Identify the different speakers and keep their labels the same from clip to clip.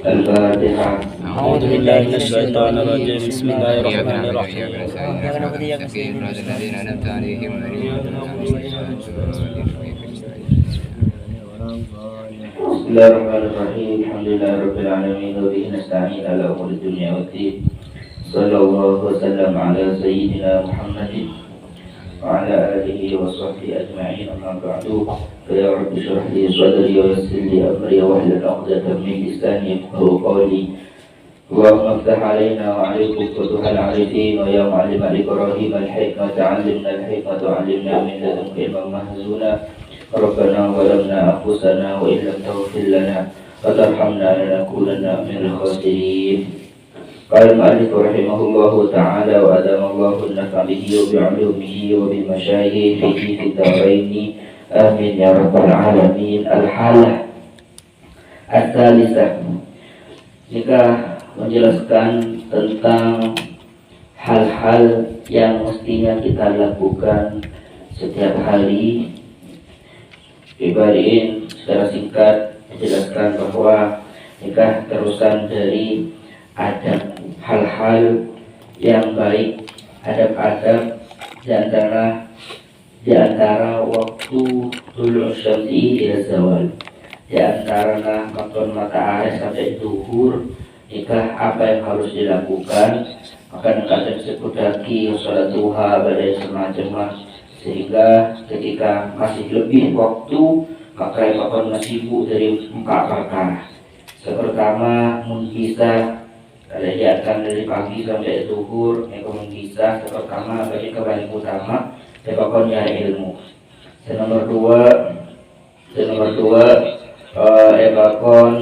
Speaker 1: الفاتحة.
Speaker 2: أعوذ بالله من الشيطان الرجيم. بسم الله الرحمن الرحيم.
Speaker 1: بسم الله الرحمن الرحيم. الحمد لله رب العالمين وبه نستعين على أمور الدنيا والدين. صلى الله وسلم على سيدنا محمد وعلى آله وصحبه أجمعين. أما بعد فيا رب اشرح لي صدري ويسر لي أمري واحلل عقدة من لساني يفقهوا قولي. اللهم افتح علينا وعليكم فتوح العارفين ويا معلم إبراهيم الحكمة علمنا الحكمة وعلمنا من لدنك علما مهزونا. ربنا ظلمنا أنفسنا وإن لم تغفر لنا وترحمنا لنكونن من الخاسرين. قال المؤلف رحمه الله تعالى وأدام الله النفع به وبعلومه وبمشايخه في الدارين آمين يا رب العالمين. الحالة الثالثة, jika menjelaskan tentang hal-hal yang mestinya kita lakukan setiap hari. Ibariin secara singkat menjelaskan bahwa nikah terusan dari adab, hal-hal yang baik, adab-adab di antara waktu tulu syamsi ila zawal, di antara waktu matahari sampai zuhur. Nikah apa yang harus dilakukan, maka nikah tersebut daki sholat duha, badai semacamnya, sehingga ketika masih lebih waktu maka akan sibuk dari 4 perkara. Pertama, bisa diakan dari pagi sampai zuhur, akan bisa pertama bagi paling utama akan nyari ilmu. Nomor dua akan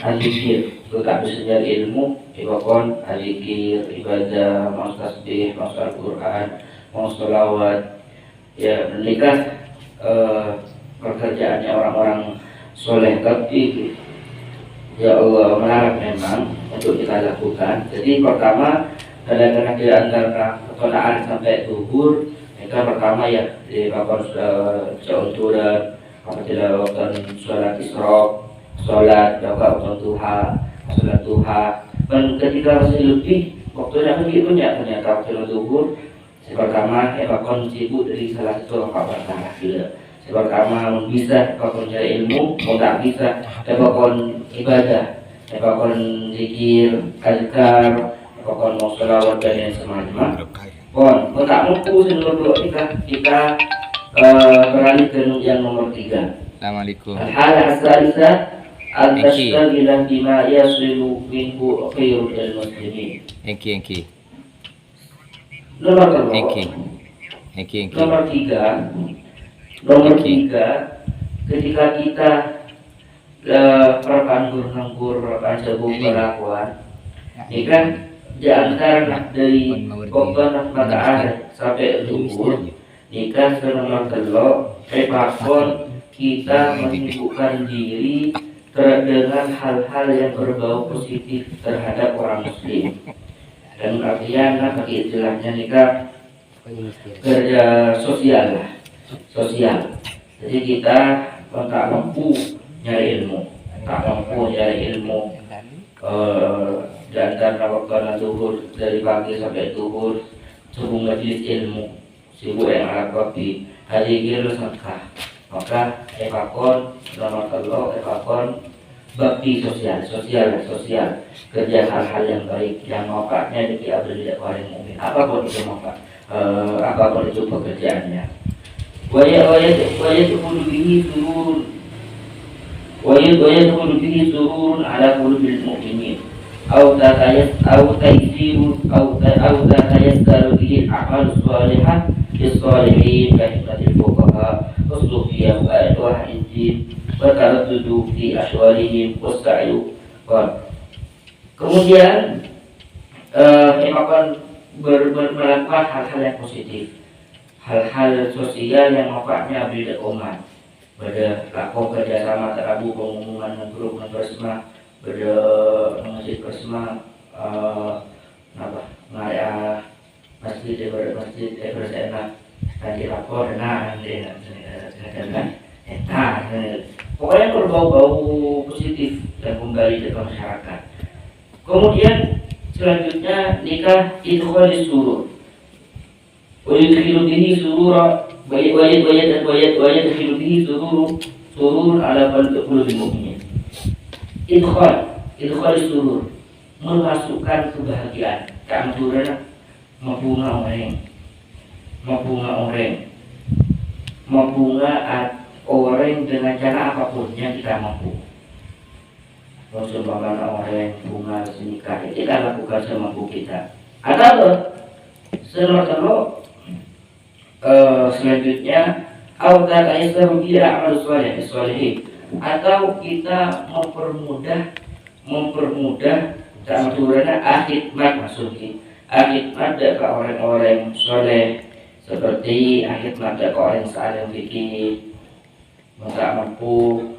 Speaker 1: azikir, tetap bisa ilmu, akan azikir, ibadah, mau tasbih, mau Al-Quran, mau sholawat. Ya, nikah pekerjaannya orang-orang soleh, tapi ya Allah melarang memang untuk kita lakukan. Jadi pertama, kadang-kadang di antara ketonaan sampai zuhur, nikah pertama ya dilakukan jauh turun, apabila waktu sholat isyraq, sholat waktu duha, dan ketika masih lebih waktunya begitunya ternyata waktu zuhur. Pertama, akan sibuk dari salah satu perkara. Pertama, bisa akan cari ilmu, kalau tak bisa akan ibadah, akan zikir, azkar, akan mau sholawat dan yang semacamnya. Kalau tak mampu sebelum kita beralih ke yang nomor 3.
Speaker 2: Assalamualaikum.
Speaker 1: Al-halah as-salisah al-tashtagilah bima yasrilu minhu khairul muslimin.
Speaker 2: Engki.
Speaker 1: Nomor 3, ketika kita perpanggur-nganggur sebuah perlakuan, ini kan di antara dari kokoh matahari sampai zuhur, ini kan nomor 3, kita menyibukkan diri dengan hal-hal yang berbau positif terhadap orang muslim. Dan artian bagi istilahnya nikah kerja sosial. Jadi kita tak mampu nyari ilmu, dan karena waktu zuhur dari pagi sampai zuhur sibuk majelis ilmu, sibuk yang alat kopi, hadir sangka, maka ekakon nomor 3 bakti sosial, kerja hal-hal yang baik yang manfaatnya bagi abdi orang mukmin, apapun itu manfaat, apapun itu pekerjaannya. Wayadkhulu bihi sururun ala qulubil mu'minin aw tatayassaru bihi al-a'mal salihah lis-salihin ka hikmatil fuqaha was-sufiyah wa ahli bertaraddudu fi ashwalihim wasta'yu. Kemudian akan melakukan hal-hal yang positif, hal-hal sosial yang manfaatnya beda umat, pada lakukan kerjasama terabu pengumuman grup bersama, pada masjid bersama, ngaya masjid bersama, dan dilapor pokoknya berbau-bau positif kembali ke masyarakat. Kemudian selanjutnya nikah idkhalis surur. Wa yudkhilu bihi surura wa yudkhilu bihi surur ala qulubil mu'minin. Idkhalis surur, memasukkan kebahagiaan. Kak Madura mabunga orang dengan cara apapun yang kita mampu. Seumpamanya orang bunga senikah, kita lakukan semampu kita. Atau selanjutnya atau kita mempermudah keaturannya akhidmat ke orang-orang soleh, seperti akhidmat ke orang saling fikih, tak mampu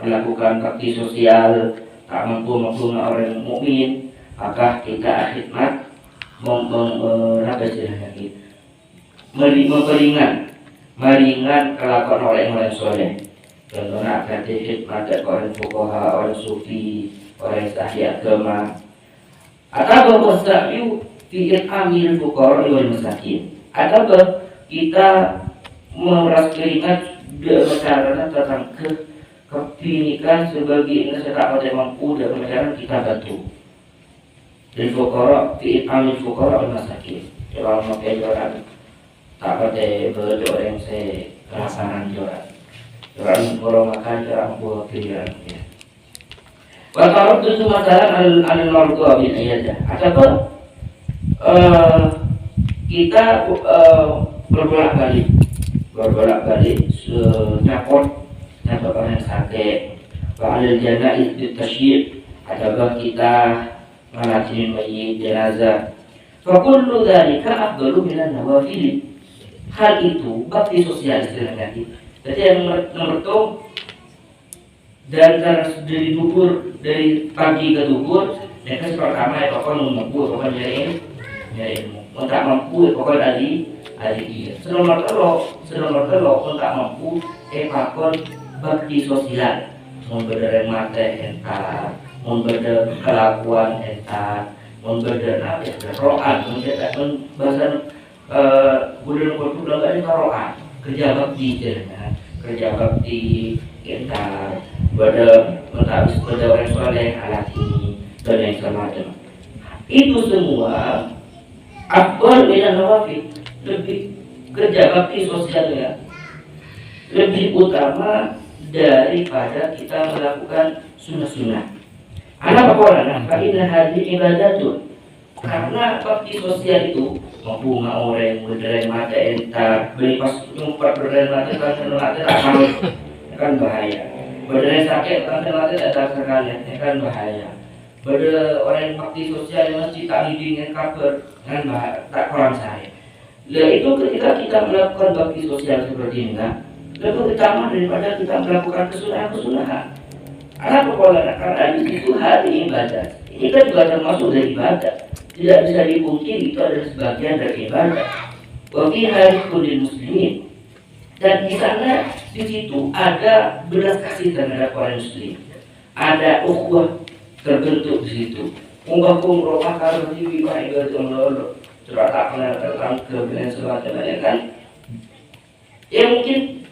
Speaker 1: melakukan bakti sosial, tak mampu orang mukmin, maka kita akhidmat meringan kelakuan orang-orang soleh. Contohnya akan khidmat ke orang fuqaha, orang sufi, orang sahih agama. Atau wasa'yu fi amil fuqara wal masakin. Atau kita memeras keringat dengan tentang kepinikan sebagai sesak pada mampu dan cara kita bantu. Dan fuqara fi amil fuqara wal masakin. Kalau pakai joran tak pada berdoa yang saya rasakan joran. Joran borong makan, joran buah pilihan. Walau itu masalah al-mardu bin iyadah. Ataupun kita berbolak-balik nyakot orang yang sakit. Wa'alil janaiz bitasyid, ataupun kita mengajiin mayit jenazah. Fa kullu dzalika afdalu minan nawafil. Hal itu bakti sosial istilahnya. Jadi yang nomor dari duhur, dari pagi ke duhur, mereka pertama ya pokoknya mampu, pokoknya nyari ilmu. Tak mampu, pokoknya ada dia. Selama telok, tak mampu, pakon bakti sosial. Memberi mata entar, memberi kelakuan entar, memberi roan, bahasa budaya kultur ini roan, kerja bakti entar. Pada orang soleh alat ini dan yang semacam itu semua afdal minan nawafil, lebih kerja bakti sosialnya lebih utama daripada kita melakukan sunnah-sunnah. Anak apa? Karena hadis ibadatun, karena bakti sosial itu membunga orang, berderet mata entar, beli pas nyumpat berderet mata kan bahaya. Berderet sakit kan ada sekalian, kan bahaya. Berderet orang yang bakti sosial yang masih tak hiding kabar, kan bahaya, tak kurang saya. Itu ketika kita melakukan bakti sosial seperti ini, lebih utama daripada kita melakukan kesunahan. Karena karena itu hari ibadah. Ini kan juga termasuk dari ibadah. Tidak bisa dipungkiri itu adalah sebagian dari ibadah. Bagi hari kulit muslimin. Dan di sana di situ ada belas kasih terhadap orang muslim. Ada ukhuwah terbentuk di situ. Umroh kalau di bawah itu lolo. Sudah tak pernah tertangkap semacamnya kan. Ya mungkin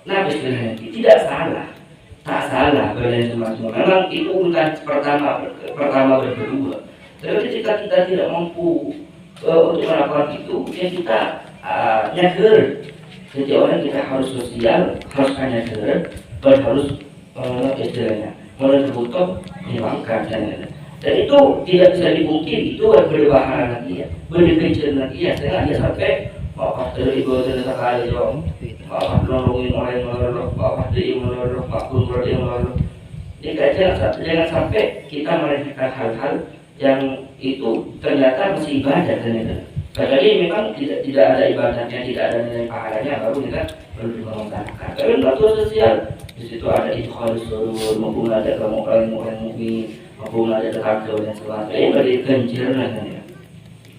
Speaker 1: Nabi sebenarnya tidak salah. Tak salah belajar semacam. Memang itu urutan pertama berdua. Tapi ketika kita tidak mampu untuk melakukan itu, ya kita nyadar. Jadi orang kita harus sosial, harus nyadar, dan harus istilahnya mulai terbutuh menyebabkan dan itu tidak bisa dipungkiri, itu berbahaya lagi ya, berdekat lagi ya, saya nggak sampai bapak dari ibu dari sekali dong, bapak nolongin orang yang melolok, bapak dari yang melolok, bapak pun yang melolok. Jadi jangan sampai kita meremehkan hal-hal yang itu ternyata masih ibadah ternyata. Jadi memang tidak ada ibadahnya, tidak ada nilai pahalanya, baru kita perlu mengembangkan. Tapi untuk sosial di situ ada idkhalis surur, maupun ada orang mukmin, maupun ada tetangga dan sebagainya. Ini beri kenciran ya.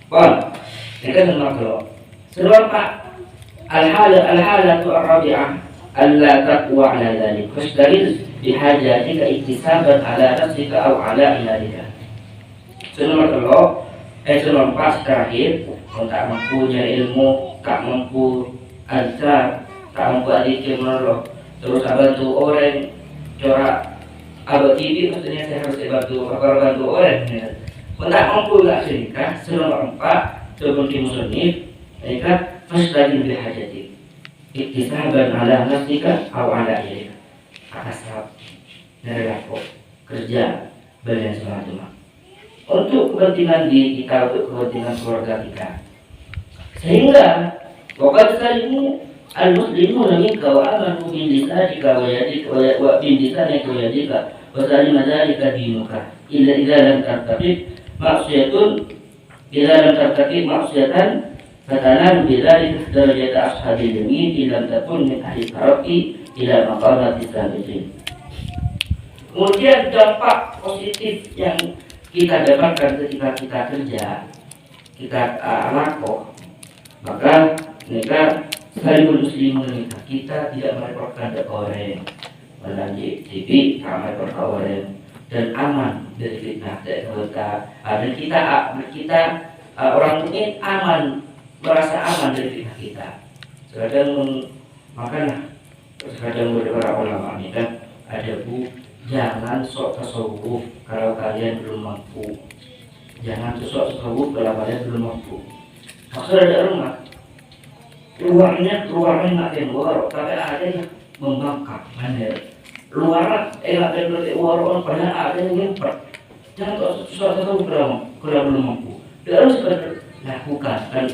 Speaker 1: Bon, ini kan makro. Sebab al-halatu ar-rabi'ah alla taqwa ala dzalik. Dalil bihajatika iktisaban ala nafsika aw ala ilalika. Nomor nomor 4 terakhir, tak mampu nyari ilmu, tak mampu azkar, tak mampu adikir menolong, terus bantu orang corak abad TV, maksudnya saya harus bantu orang. Tak mampu tak sedekah. Nomor 4 seperti musnif, mereka fasdaqin bihajatik iktisaban ala nafsika aw ala ilalika. Kasab, neraka, kerja, belian semacam untuk kepentingan diri kita, untuk kepentingan keluarga kita. Sehingga waqad salimu al-muslimuna minka wa amanu bin lisanika wa yadika wa bin lisanika wa yadika wa salima dzalika dinuka illa idza lam tartaqib ma'siyatan fatanalu bidzalika darajat ashabil yamin illa takun min ahli taraqi ila maqamati sabiqin. Kemudian dampak positif yang kita dapatkan ketika kita kerja, kita lakoh, maka mereka sekaligus muslimin kita tidak merepotkan orang, melanjut TV, tak merepotkan orang, dan aman dari fitnah dan kota. Dan kita orang mukmin aman, merasa aman dari fitnah kita. Kadang makanya kadang para ulama ini kan ada jangan sok tasawuf kalau kalian belum mampu. Jangan sok tasawuf kalau kalian belum mampu. Maksud ada rumah, luarnya nak keluar, tapi ada yang membangkang, mana? Luar nak keluar, padahal ada yang nyempet. Jangan sok tasawuf kalau belum mampu. Dia harus lakukan dan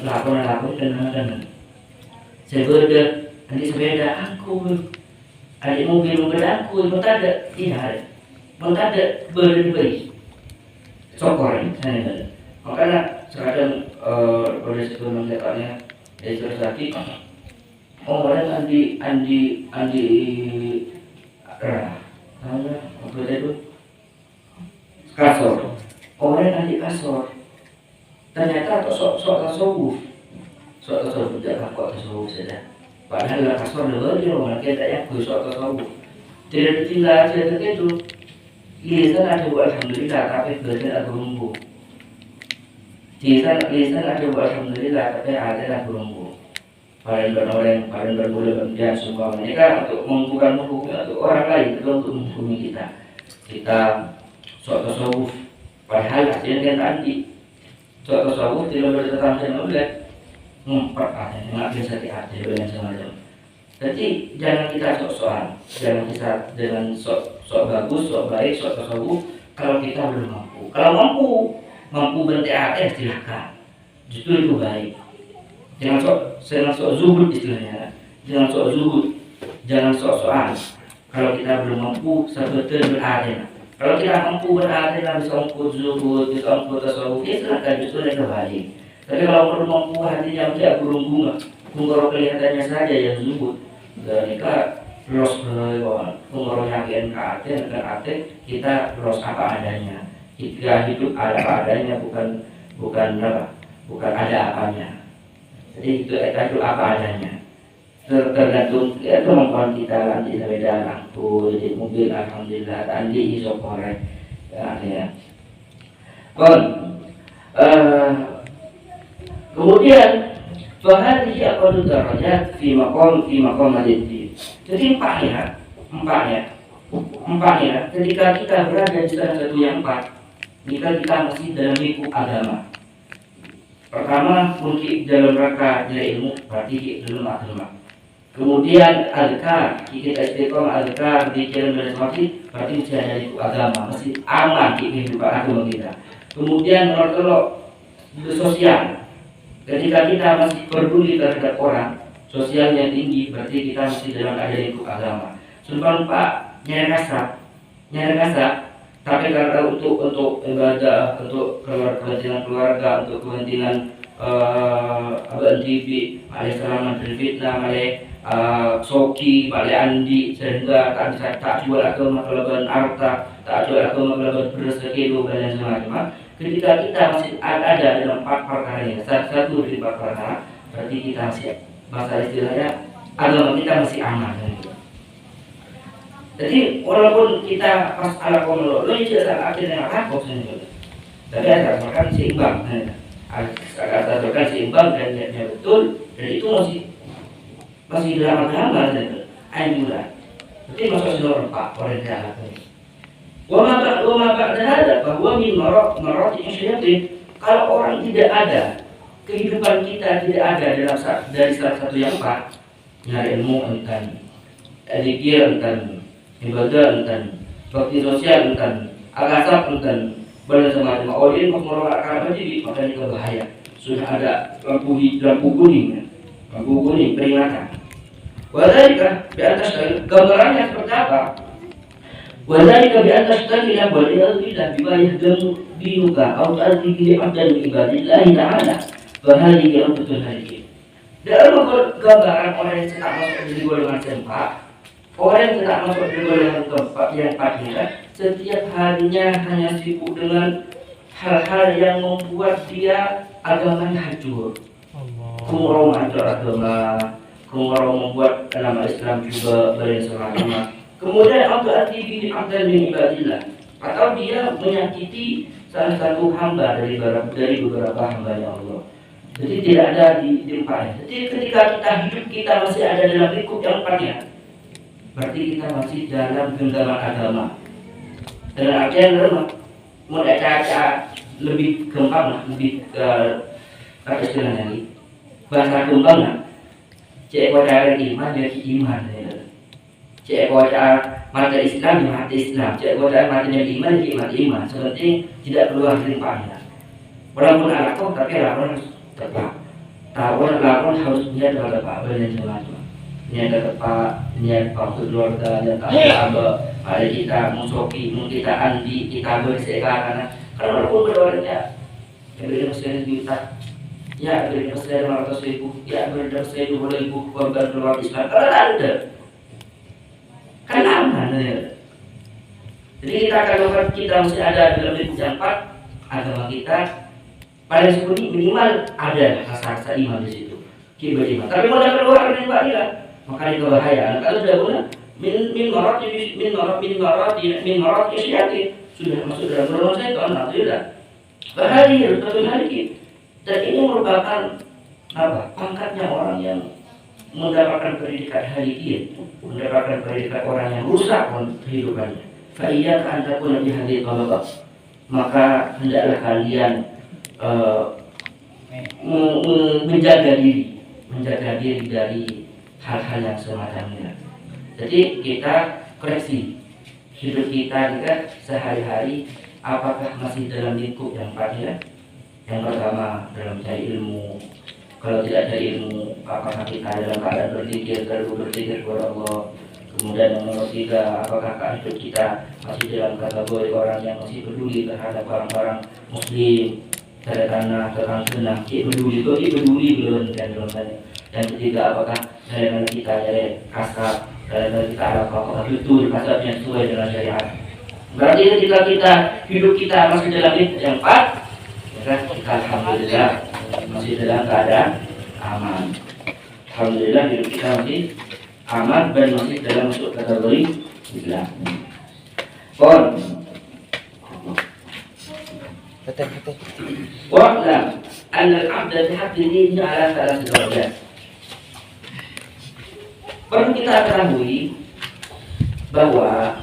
Speaker 1: sebeda nanti sepeda aku. Ada mobil aku, mau tak ada, tidak ada beri sokor ini. Makanya sekarang pada sebelum melihatnya dari Sarasati, orang Andi apa itu kasor, orang Andi kasor, ternyata sok tasawuf tidak kok tasawuf saja. Padahal kasar dulu di rumah kita yang busuk atau sabu tidak ditinggal saja itu. Lisan ada buat alhamdulillah tapi belajar ada berumbu. Lisan ada buat alhamdulillah tapi ada berumbu. Paling bermula kemudian semua mereka untuk mengumpulkan untuk orang lain, itu untuk menghukumi kita. Kita sok tasawuf, padahal hasilnya kan anti. Sok tasawuf tidak bertetap dengan ngumpet ada, nggak bisa diatur dengan semacam. Jadi jangan kita sok-sokan, jangan kita dengan sok bagus, sok baik, sok tasawuf kalau kita belum mampu. Kalau mampu berarti silahkan, justru itu baik. Jangan sok zuhud istilahnya, jangan sok zuhud, jangan sok-sokan. Kalau kita belum mampu, sebetulnya berada. Kalau kita mampu berada, bisa mampu zuhud, bisa mampu tasawuf, ya silahkan, justru itu baik. Tapi kalau belum mampu hatinya tidak bunga kelihatannya saja yang zuhud. Mereka los bunga yakin ke hati kita los apa adanya. Kita hidup ada apa adanya, bukan ada apanya. Jadi kita hidup apa adanya. Tergantung kemampuan kita nanti sepeda lampu, jadi mobil alhamdulillah, andi iso korek. Ya. Kemudian fahadhihi aqallu darajat fi maqam al-din. Jadi empatnya ketika kita berada di salah satu yang empat, jika kita masih dalam lingkup agama. Pertama, mungkin dalam rangka nyari ilmu, berarti dalam agama. Kemudian azkar, kita istiqomah azkar di jalan masjid, berarti masih ada lingkup agama, masih aman di kehidupan agama kita. Kemudian nomor 3, sosial. Ketika kita masih peduli terhadap orang, sosialnya tinggi, berarti kita masih dalam ada lingkup agama. Sumpah Pak, nyari kasar, tapi karena untuk ibadah, untuk kepentingan keluarga, untuk kepentingan NTB, malai selamat dari fitnah, malai soki, malai andi, sehingga tak jual agama kelebihan harta, tak jual agama kelebihan berzeki, dan semacam. Ketika kita masih ada dalam 4 perkara ini, satu dari 4 perkara, berarti kita masih, bahasa istilahnya agama kita masih aman. Jadi walaupun kita pas ala komelo, lo tidak salah akhirnya takut sebenarnya. Tapi asalkan seimbang, asalkan seimbang dan niatnya betul, dan itu masih dalam agama dan anjuran. Berarti masuk seluruh Pak orang jahat ini. Wama ba'da bahwa min marati syaitan. Kalau orang tidak ada, kehidupan kita tidak ada dari salah satu yang empat, nyari ilmu enten, zikir enten, ibadah enten, bakti sosial enten, agasap enten, bermacam-macam. Orang mau merolah jadi makanya itu bahaya. Sudah ada lampu kuning peringatan. Wadhalika di atas gambarannya seperti apa? Wadhalika di atas tadilah waliyadillah bibayah dinuka atau arti kili abdan ibadillahi ta'ala bahari yang betul hari. Dalam gambaran orang yang tidak masuk di golongan keempat, orang yang tidak masuk di golongan keempat yang pastinya setiap harinya hanya sibuk dengan hal-hal yang membuat dia agamanya hancur. Kumurau hancur agama, kumurau membuat nama Islam juga beragama. Kemudian apa arti bini abdan ibadillah? Atau dia menyakiti salah satu hamba dari beberapa hamba-Nya Allah. Jadi tidak ada di tempatnya. Jadi ketika kita masih ada dalam lingkup yang empatnya, berarti kita masih dalam genggaman agama. Dengan artian lemah, mulai caca lebih gampang, lebih apa istilahnya lagi? Bahasa gampang lah. Cek pada iman jadi iman. Cek pada mata Islam ya mata Islam. Cek pada mata iman jadi mata iman. Seperti tidak keluar limpahnya. Walaupun alakoh tapi lakon harus tepat. Lakon harus niat dengan tepat. Benar semacam. Niat tepat, niat waktu keluarga dan apa. Ada kita musoki, kita andi, kita bersekarang. Karena walaupun berdoanya, yang beri Muslim juta, ya beri Muslim 500.000, ya beri Muslim 20.000 korban keluar Islam. Karena ada. Kan aman ya. Jadi kita akan kita masih ada dalam lingkup yang empat agama kita paling sepuluh minimal ada rasa iman di situ. Kita beriman. Tapi mau keluar dari ibadah, maka itu bahaya. Kalau sudah guna min marati syaitan sudah masuk dalam golongan setan, alhamdulillah. Bahaya betul hari. Dan ini merupakan apa? Pangkatnya orang yang mendapatkan pendidikan hari mendapatkan pendidikan orang yang rusak kehidupannya. Fa'iyyak an takuna bi hadhihi talabah. Maka hendaklah kalian menjaga diri dari hal-hal yang semacamnya. Jadi kita koreksi hidup kita sehari-hari apakah masih dalam lingkup yang empat. Yang pertama dalam mencari ilmu. Kalau tidak ada ilmu, apakah kita dalam keadaan terlalu berpikir kepada Allah? Kemudian yang nomor tiga, apakah hidup kita masih dalam kategori orang yang masih peduli terhadap orang-orang Muslim, karena tentang senang, peduli belum dan belum. Dan ketiga, apakah dalam kita dari kasar, dalam kita apakah betul kasarnya sesuai dengan syariat? Berarti ketika kita hidup kita masih dalam yang empat, maka kita alhamdulillah masih dalam keadaan aman. Alhamdulillah hidup kita masih aman dan masih dalam masuk kategori Islam. Pon. Wa'lam anna al-'abda bihaqqi dinihi 'ala thalath darajat. Perlu kita ketahui bahwa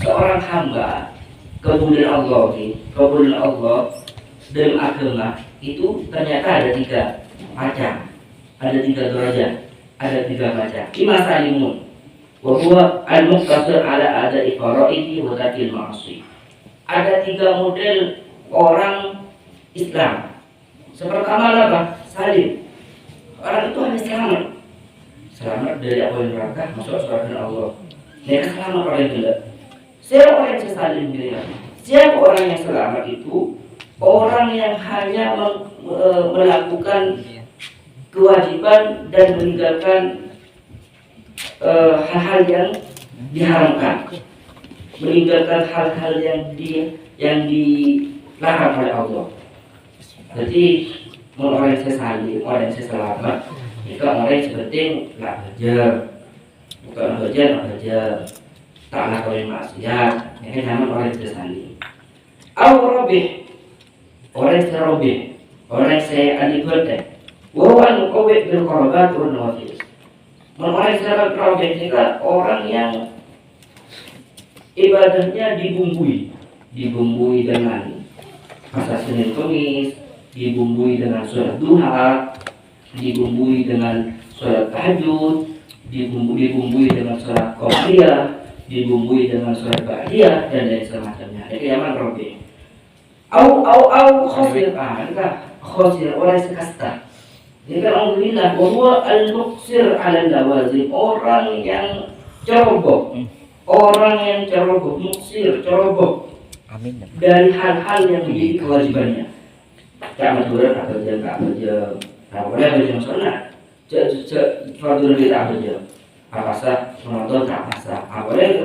Speaker 1: seorang hamba kemudian Allah dalam agama itu ternyata ada tiga macam, ada tiga derajat, ada tiga macam. Lima salimun, wa huwa al-muqtasir ala ada'i faraidi wa tarkil ma'asi. Ada tiga model orang Islam. Pertama apa? Salim. Orang itu hanya selamat dari api neraka, masuk surga Allah. Mereka selamat oleh Allah. Siapa orang yang salim bilang? Siapa orang yang selamat itu? Orang yang hanya melakukan kewajiban dan meninggalkan hal-hal yang diharamkan, meninggalkan hal-hal yang dilarang oleh Allah. Jadi orang yang salim, orang yang selamat itu orang yang seperti belajar, bukan bekerja taklah kawin maksiat, ya kan nama orang tersandi. Robih, orang serobih, orang saya alibatan, wawan kawin berkorban turun wafis. Orang serobih robih ini kan orang yang ibadahnya dibumbui dengan puasa Senin Kamis, dibumbui dengan sholat duha, dibumbui dengan sholat tahajud, dibumbui dengan sholat qobliyah, dibumbui dengan sholat ba'diyah dan lain semacamnya. Itu yang robi. Khosir, khosir orang sekasta. Jadi kan alhamdulillah bahwa al-muqsir ala lawazim, orang yang ceroboh, muqsir, ceroboh.
Speaker 2: Amin.
Speaker 1: Dari hal-hal yang menjadi kewajibannya. Tak maturan tak kerja. Tak boleh kerja sholat. Fardhu tidak kerja. Apasah Ramadan tak pasah. Boleh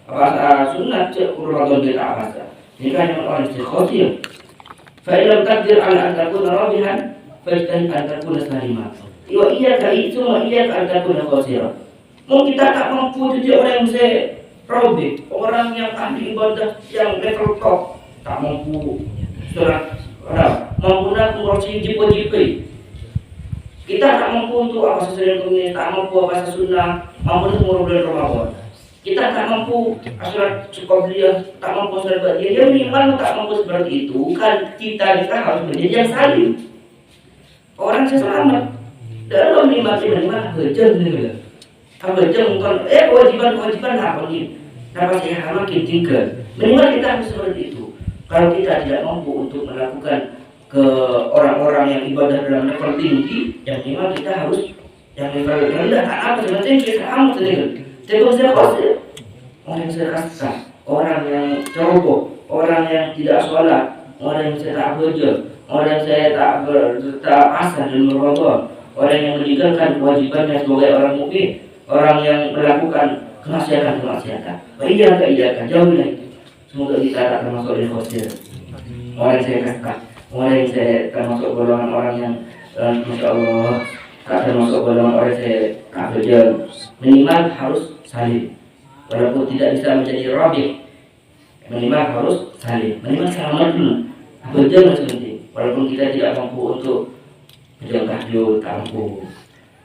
Speaker 1: apasah sunat Ramadan tidak pasah. Jika yang orang khosir. Fa'ilam takdir ala antakuna rabihan, fa'istahid antakuna salimah. Iya itu antakuna khosir. Mungkin kita tak mampu jadi orang yang robih, orang yang ahli ibadah yang level top, tak mampu surat menggunakan kursi jipo-jipo. Kita tak mampu untuk apa sesuatu ini, tak mampu apa sunnah, mampu untuk bulan Ramadan. Kita tak mampu surat qobliyah, tak mampu surat ba'diyah. Yang minimal tak mampu seperti itu, kan kita harus menjadi yang salim. Orang selamat dalam minimal kerja ni. Kewajiban apa ni? Dapat saya makin tinggal. Minimal kita harus seperti itu. Kalau kita tidak mampu untuk melakukan ke orang-orang yang ibadah dalam level tinggi, yang minimal kita harus yang level rendah. Apa sebenarnya kita amat tinggal. Tapi saya khosir, orang yang sekasta, orang yang ceroboh, orang yang tidak sholat, orang yang saya tak kerja, orang yang saya tak asal dan Ramadan, orang yang meninggalkan kewajibannya sebagai orang mukmin. Orang yang melakukan kemaksiatan. Iya, jauhilah itu. Semoga kita tak termasuk di khosir. Orang yang saya katakan, orang yang saya termasuk golongan orang yang Masya Allah tak termasuk golongan orang yang saya tak kerja. Minimal harus salim. Walaupun tidak bisa menjadi rabih, minimal harus salim. Minimal selamat dulu. Kerja masih penting. Walaupun kita tidak mampu untuk berjalan tahajud, tak mampu.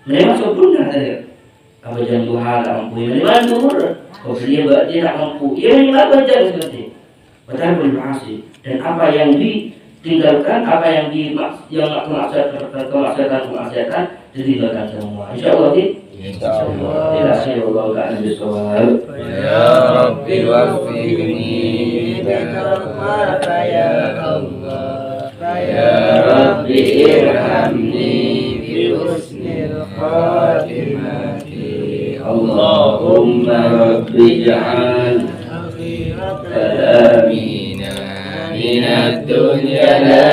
Speaker 1: Minimal sempurna saja. Apa jam duha tak mampu, minimal zuhur. Kalau dia tak mampu, minimal berjam seperti. Betul bermaksud. Dan apa yang ditinggalkan, apa yang kemaksiatan ditinggalkan semua. InsyaAllah InsyaAllah. InsyaAllah ta'ala bisawab.
Speaker 2: Ya Rabbi wafiqni bikarmaka ya Allah. Ya Rabbi irhamni bi husnil khatimah. Allahumma Rabbi ja'al akhirat kalamina minad dunya la